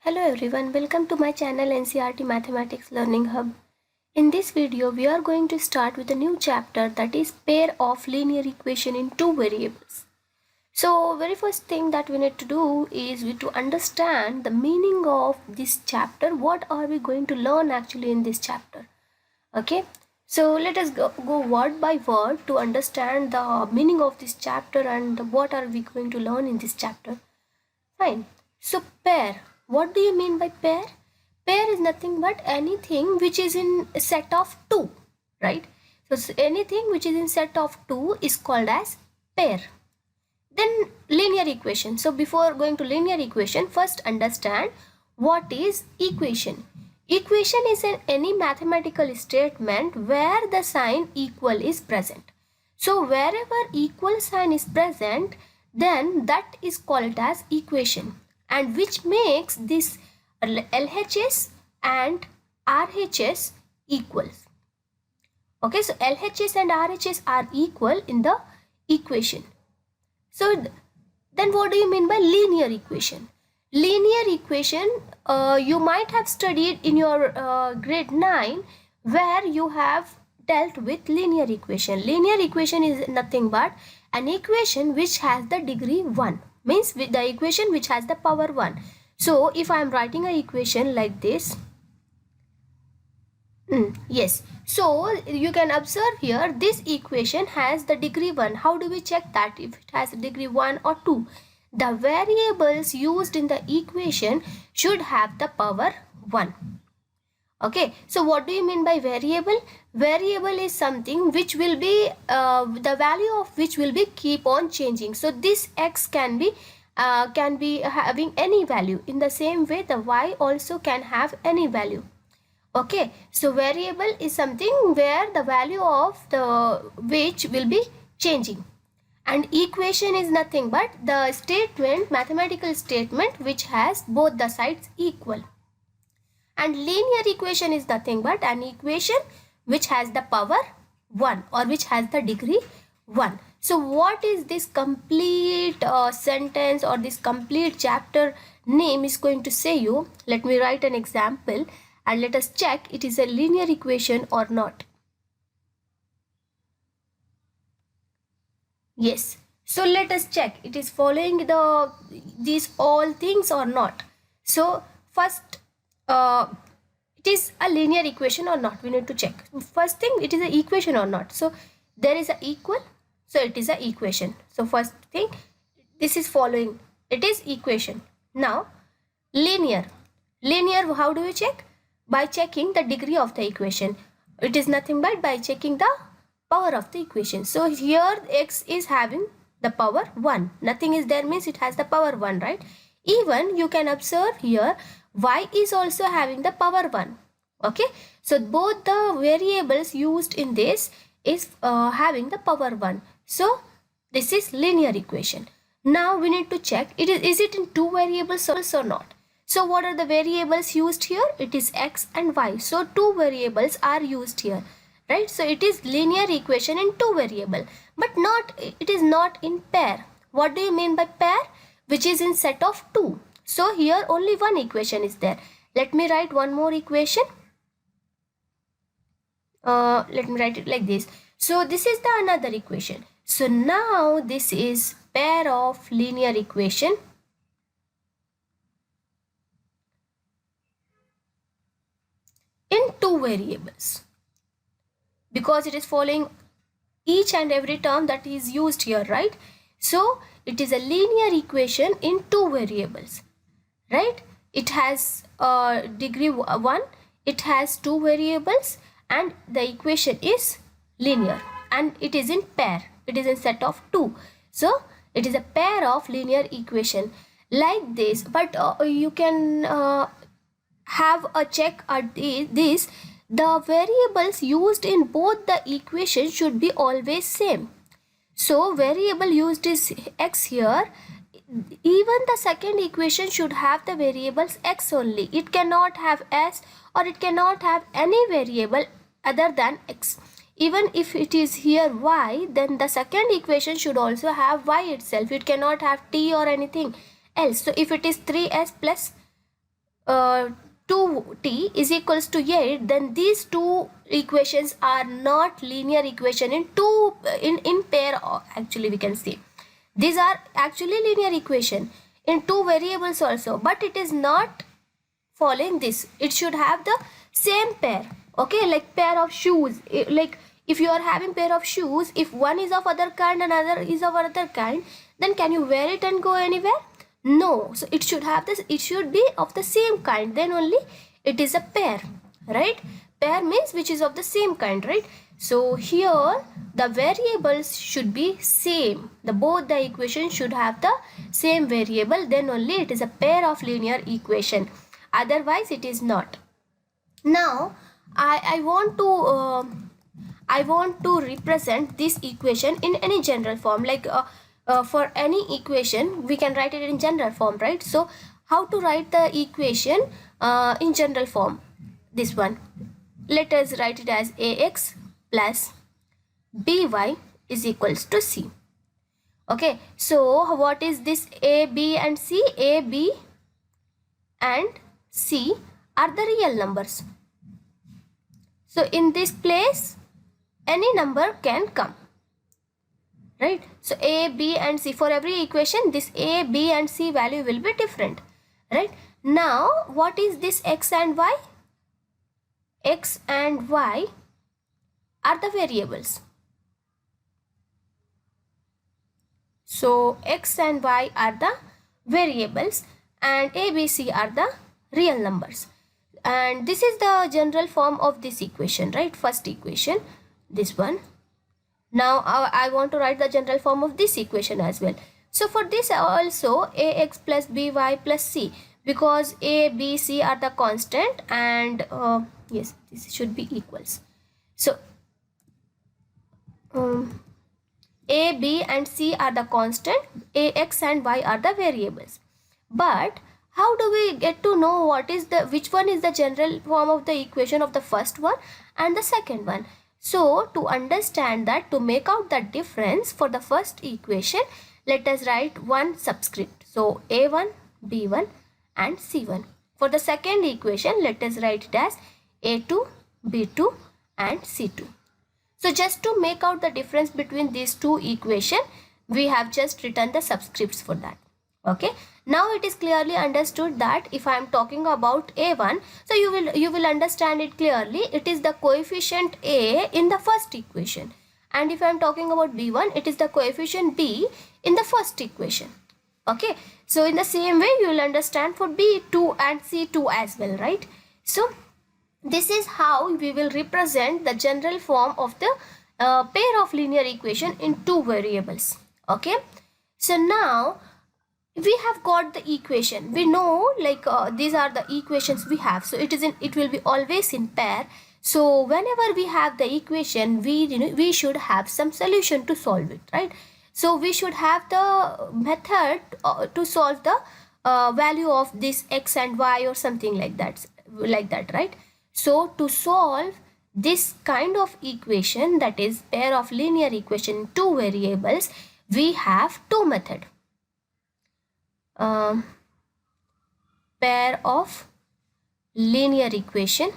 Hello everyone, welcome to my channel NCERT Mathematics Learning Hub. In this video, we are going to start with a new chapter, that is pair of linear equation in two variables. So very first thing that we need to do is to understand the meaning of this chapter. What are we going to learn actually in this chapter? Okay, so let us go word by word to understand the meaning of this chapter and what are we going to learn in this chapter. Fine. So pair. What do you mean by pair? Pair is nothing but anything which is in a set of two, right? So anything which is in set of two is called as pair. Then linear equation. So before going to linear equation, first understand what is equation. Equation is any mathematical statement where the sign equal is present. So wherever equal sign is present, then that is called as equation, and which makes this LHS and RHS equals. Okay, so LHS and RHS are equal in the equation. So then what do you mean by linear equation? Linear equation you might have studied in your grade 9, where you have dealt with linear equation. Linear equation is nothing but an equation which has the degree 1, means with the equation which has the power 1. So if I am writing an equation like this, yes, so you can observe here this equation has the degree 1. How do we check that if it has a degree 1 or 2? The variables used in the equation should have the power 1. Okay, so what do you mean by variable? Variable is something which will be the value of which will be keep on changing. So this x can be having any value. In the same way, the y also can have any value. Okay, so variable is something where the value of the which will be changing, and equation is nothing but the statement, mathematical statement which has both the sides equal. And linear equation is nothing but an equation which has the power 1 or which has the degree 1. So what is this complete sentence or this complete chapter name is going to say you? Let me write an example and let us check it is a linear equation or not. Yes, so let us check it is following these all things or not. So first, it is a linear equation or not, we need to check. First thing, it is an equation or not. So there is a equal, so it is a equation. So first thing, this is following, it is equation. Now linear, how do we check? By checking the degree of the equation. It is nothing but by checking the power of the equation. So here x is having the power 1, nothing is there means it has the power 1, right? Even you can observe here y is also having the power 1. Okay, so both the variables used in this is having the power 1. So this is linear equation. Now we need to check is it in two variables or not. So what are the variables used here? It is x and y. So two variables are used here, right? So it is linear equation in two variable, but not, it is not in pair. What do you mean by pair? Which is in set of two. So here only one equation is there. Let me write one more equation. Let me write it like this. So this is the another equation. So now this is pair of linear equation in two variables, because it is following each and every term that is used here, right? So it is a linear equation in two variables, right? It has degree 1, it has two variables, and the equation is linear, and it is in pair, it is in set of two. So it is a pair of linear equation like this. But you can have a check at this. The variables used in both the equations should be always same. So variable used is x here. Even the second equation should have the variables x only. It cannot have s, or it cannot have any variable other than x. Even if it is here y, then the second equation should also have y itself. It cannot have t or anything else. So if it is 3s plus uh, 2t is equals to 8, then these two equations are not linear equation in in pair. Actually we can see these are actually linear equation in two variables also, but it is not following this. It should have the same pair. Okay, like pair of shoes. Like if you are having pair of shoes, if one is of other kind and another is of other kind, then can you wear it and go anywhere? No. So it should have this, it should be of the same kind, then only it is a pair, right? Pair means which is of the same kind, right? So here the variables should be same. The both the equations should have the same variable, then only it is a pair of linear equation. Otherwise it is not. Now I want to represent this equation in any general form, like for any equation we can write it in general form, right? So how to write the equation in general form? This one, let us write it as ax plus by is equals to c. Okay, so what is this a, b and c? A, b and c are the real numbers. So in this place any number can come, right? So a, b and c, for every equation this a, b and c value will be different, right? Now what is this x and y? X and y are the variables. So x and y are the variables and a, b, c are the real numbers. And this is the general form of this equation, right? First equation, this one. Now I want to write the general form of this equation as well. So for this also ax plus by plus c, because a, b, c are the constant and yes, this should be equals. So a, b and c are the constant, ax and y are the variables. But how do we get to know what is the, which one is the general form of the equation of the first one and the second one? So to understand that, to make out the difference for the first equation, let us write one subscript. So a1, b1 and c1. For the second equation, let us write it as a2, b2 and c2. So just to make out the difference between these two equations, we have just written the subscripts for that. Okay, now it is clearly understood that if I am talking about a1, so you will understand it clearly. It is the coefficient a in the first equation, and if I am talking about b1, it is the coefficient b in the first equation. Okay, so in the same way you will understand for b2 and c2 as well, right? So this is how we will represent the general form of the pair of linear equation in two variables. Okay, so now we have got the equation. We know like these are the equations we have. So it will be always in pair. So whenever we have the equation, we should have some solution to solve it, right? So we should have the method to solve the value of this x and y or something like that, right? So to solve this kind of equation, that is pair of linear equation in two variables, we have two methods. Pair of linear equation.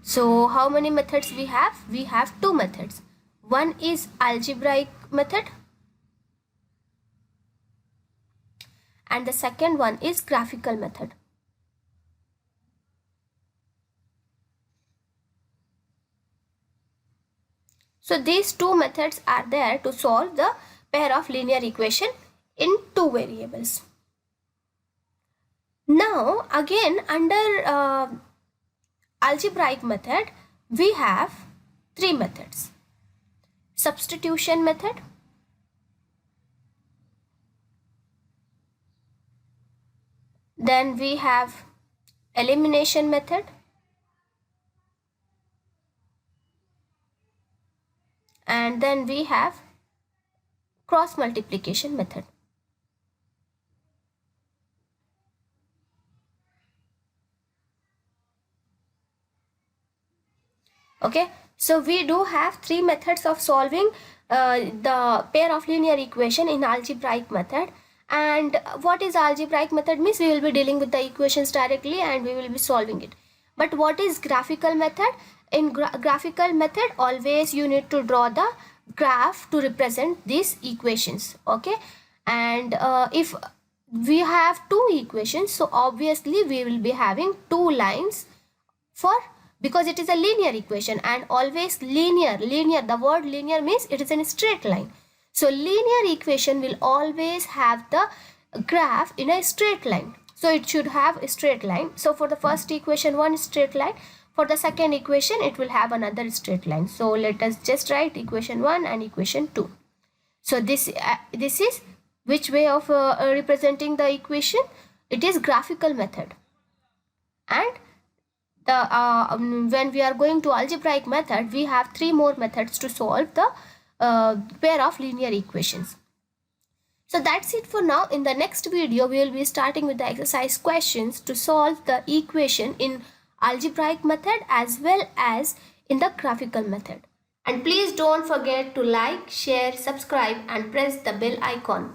So how many methods we have? We have two methods. One is algebraic method and the second one is graphical method. So these two methods are there to solve the pair of linear equation in two variables. Now again under algebraic method we have three methods. Substitution method, then we have elimination method, and then we have cross multiplication method. Okay, so we do have three methods of solving the pair of linear equation in algebraic method, And what is algebraic method means? We will be dealing with the equations directly and we will be solving it. But what is graphical method? In graphical method, always you need to draw the graph to represent these equations. Okay, and if we have two equations, so obviously we will be having two lines for, because it is a linear equation, and always linear, the word linear means it is in a straight line. So linear equation will always have the graph in a straight line. So it should have a straight line. So for the first equation, one straight line. For the second equation, it will have another straight line. So let us just write equation 1 and equation 2. So this is which way of representing the equation? It is graphical method. And the when we are going to algebraic method, we have three more methods to solve the pair of linear equations. So that's it for now. In the next video, we will be starting with the exercise questions to solve the equation in algebraic method as well as in the graphical method. And please don't forget to like, share, subscribe and press the bell icon.